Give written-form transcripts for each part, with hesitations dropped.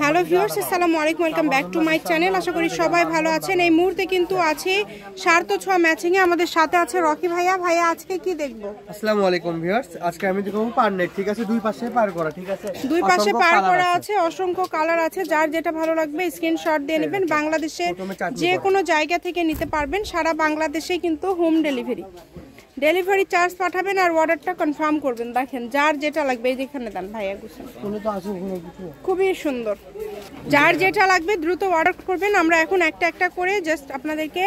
Hello viewers, আসসালামু আলাইকুম, welcome back to my channel. আশা করি সবাই ভালো আছেন। এই মুহূর্তে কিন্তু আছে শার্ট ও ছোঁয়া ম্যাচিং এ আমাদের সাথে আছে রকি ভাইয়া। ভাইয়া আজকে কি দেখবো? আসসালামু আলাইকুম ভিউয়ার্স, আজকে আমি দেখাবো পার নেট। ঠিক আছে, দুই পাশে পার করা। ঠিক আছে, দুই পাশে পার করা আছে, অসংখ্য কালার আছে। যার যেটা ভালো লাগবে স্ক্রিনশট দিয়ে নেবেন। বাংলাদেশে যে কোনো জায়গা থেকে নিতে পারবেন, সারা বাংলাদেশেই কিন্তু হোম ডেলিভারি চার্জ পাঠাবেন আর অর্ডারটা কনফার্ম করবেন। দেখেন যার যেটা লাগবে, এই যেখানে দেন ভাইয়া গুছেন, খুবই সুন্দর। যার যেটা লাগবে দ্রুত অর্ডার করবেন। আমরা এখন একটা একটা করে জাস্ট আপনাদেরকে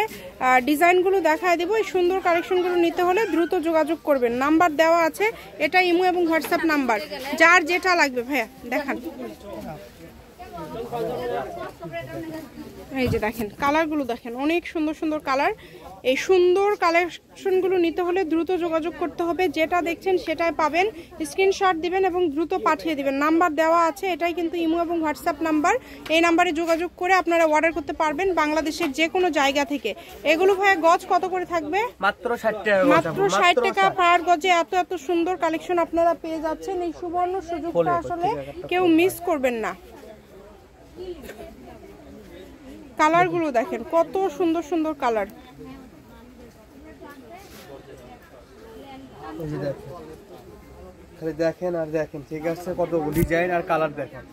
ডিজাইনগুলো দেখায় দেবো। এই সুন্দর কালেকশনগুলো নিতে হলে দ্রুত যোগাযোগ করবেন। নাম্বার দেওয়া আছে, এটা ইমো এবং হোয়াটসঅ্যাপ নাম্বার। যার যেটা লাগবে ভাইয়া দেখান। এই যে দেখেন কালারগুলো দেখেন, অনেক সুন্দর সুন্দর কালার। এই সুন্দর কালেকশনগুলো নিতে হলে দ্রুত যোগাযোগ করতে হবে। যেটা দেখছেন সেটাই পাবেন, স্ক্রিনশট দিবেন এবং দ্রুত পাঠিয়ে দিবেন। নাম্বার দেওয়া আছে, এটাই কিন্তু ইমো এবং হোয়াটসঅ্যাপ নাম্বার। এই নাম্বারে যোগাযোগ করে আপনারা অর্ডার করতে পারবেন বাংলাদেশের যে কোনো জায়গা থেকে। এগুলো ভাইয়া গজ কত করে থাকবে? মাত্র 60 টাকা। মাত্র 60 টাকা পার গজে এত এত সুন্দর কালেকশন আপনারা পেয়ে যাচ্ছেন। এই সুবর্ণ সুযোগটা আসলে কেউ মিস করবেন না। কালারগুলো দেখেন, কত সুন্দর সুন্দর কালার। খালি দেখেন আর দেখেন। ঠিক আছে, কত ডিজাইন আর কালার দেখেন।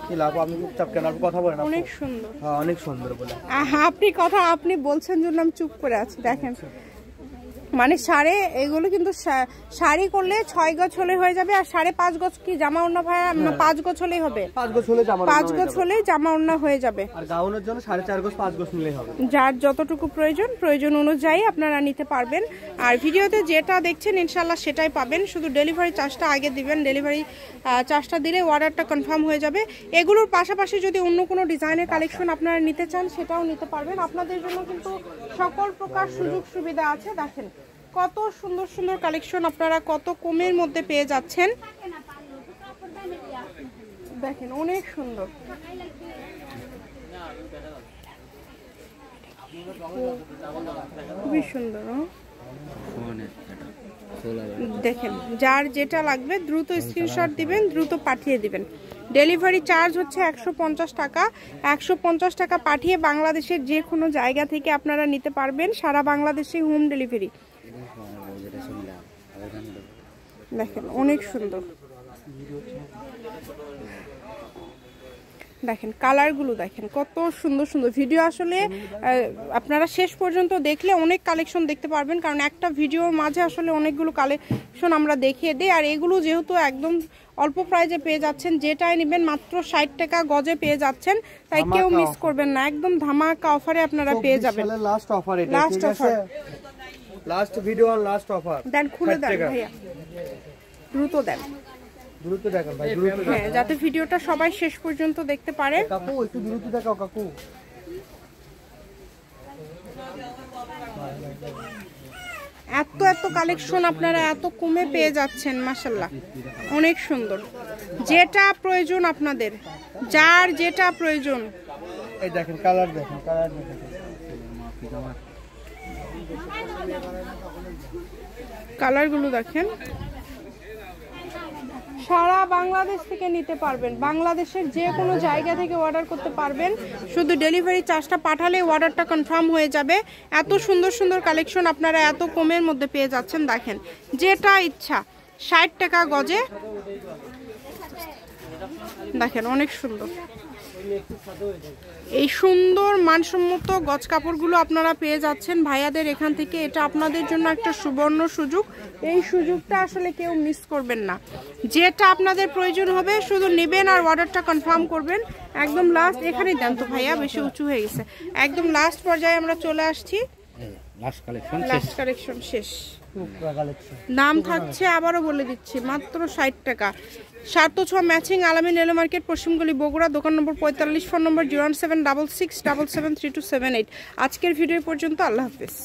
কি লাভ, আপনি চুপচাপ কেন? আপনি কথা বলেন। অনেক সুন্দর। হ্যাঁ, অনেক সুন্দর বলে আপনি বলছেন জন্য আমি চুপ করে আছি। দেখেন মানে শাড়ি, এগুলো কিন্তু শাড়ি করলে 6 গজ হলে হয়ে যাবে। আর 5.5 গজ কি জামা ওড়না ভাইয়া? 5 গজ হলেই হবে। 5 গজ হলেই জামা ওড়না হয়ে যাবে। আর গাউনের জন্য 4.5 গজ 5 গজ নিলেই হবে। যার যতটুকু প্রয়োজন অনুযায়ী আপনারা নিতে পারবেন। আর ভিডিওতে যেটা দেখছেন ইনশাআল্লাহ সেটাই পাবেন। শুধু ডেলিভারি চার্জটা আগে দিবেন। ডেলিভারি চার্জটা দিলে অর্ডারটা কনফার্ম হয়ে যাবে। এগুলোর পাশাপাশি যদি অন্য কোনো ডিজাইনের কালেকশন আপনারা নিতে চান সেটাও নিতে পারবেন। আপনাদের জন্য কিন্তু সকল প্রকার সুযোগ সুবিধা আছে। দেখেন কত সুন্দর সুন্দর কালেকশন আপনারা কত কমের মধ্যে পেয়ে যাচ্ছেন। দেখেন অনেক সুন্দর। খুবই সুন্দর। দেখেন যার যেটা লাগবে দ্রুত স্ক্রিনশট দিবেন, দ্রুত পাঠিয়ে দিবেন। ডেলিভারি চার্জ হচ্ছে 150 টাকা। 150 টাকা পাঠিয়ে বাংলাদেশের যে কোনো জায়গা থেকে আপনারা নিতে পারবেন। সারা বাংলাদেশে হোম ডেলিভারি। দেখেন অনেক সুন্দর। দেখেন কালারগুলো দেখেন কত সুন্দর সুন্দর। ভিডিও আসলে আপনারা শেষ পর্যন্ত দেখলে অনেক কালেকশন দেখতে পারবেন, কারণ একটা ভিডিওর মাঝে আসলে অনেকগুলো কালেকশন আমরা দেখিয়ে দিই। আর এগুলো যেহেতু একদম অল্প প্রাইজে পেয়ে যাচ্ছেন, যেটাই নেবেন মাত্র 60 টাকা গজে পেয়ে যাচ্ছেন, তাই কেউ মিস করবেন না। একদম ধামাকা অফারে আপনারা পেয়ে যাবেন। লাস্ট অফার এটা, লাস্ট অফার, লাস্ট ভিডিও আর লাস্ট অফার। দেন খুলে দেন ভাইয়া, দ্রুত দেন, দ্রুত দেখেন ভাই, দ্রুত। হ্যাঁ, যাতে ভিডিওটা সবাই শেষ পর্যন্ত দেখতে পারে। কাকু একটু দ্রুত দেখাও কাকু। এত এত কালেকশন আপনারা এত কমে পেয়ে যাচ্ছেন, মাশাআল্লাহ অনেক সুন্দর। যেটা প্রয়োজন আপনাদের, যার যেটা প্রয়োজন। এই দেখেন কালার দেখেন, কালার দেখেন। কালারগুলো দেখেন। সারা বাংলাদেশ থেকে নিতে পারবেন, বাংলাদেশের যে কোনো জায়গা থেকে অর্ডার করতে পারবেন। শুধু ডেলিভারি চার্জটা পাঠালে অর্ডারটা কনফার্ম হয়ে যাবে। এত সুন্দর সুন্দর কালেকশন আপনারা এত কমের মধ্যে পেয়ে যাচ্ছেন। দেখেন যেটা ইচ্ছা 60 টাকা গজে। দেখেন অনেক সুন্দর। এই সুন্দর মানসম্মত গজ কাপড়গুলো আপনারা পেয়ে যাচ্ছেন ভাইয়াদের এখান থেকে। এটা আপনাদের জন্য একটা সুবর্ণ সুযোগ। এই সুযোগটা আসলে কেউ মিস করবেন না। যেটা আপনাদের প্রয়োজন হবে শুধু নেবেন আর অর্ডারটা কনফার্ম করবেন। একদম লাস্ট, এখানেই দেন তো ভাইয়া, বেশি উঁচু হয়ে গেছে। একদম লাস্ট পর্যায়ে আমরা চলে আসছি। লাস্ট কালেকশন শেষ। দাম থাকছে আবারও বলে দিচ্ছি মাত্র 60 টাকা। শার্ট ও ছোঁয়া ম্যাচিং, আলামিন রেলওয়ে মার্কেট, পশ্চিমগলি, বগুড়া। দোকান নম্বর 45, ফোন নম্বর 01766773278। আজকের ভিডিও পর্যন্ত, আল্লাহ হাফেজ।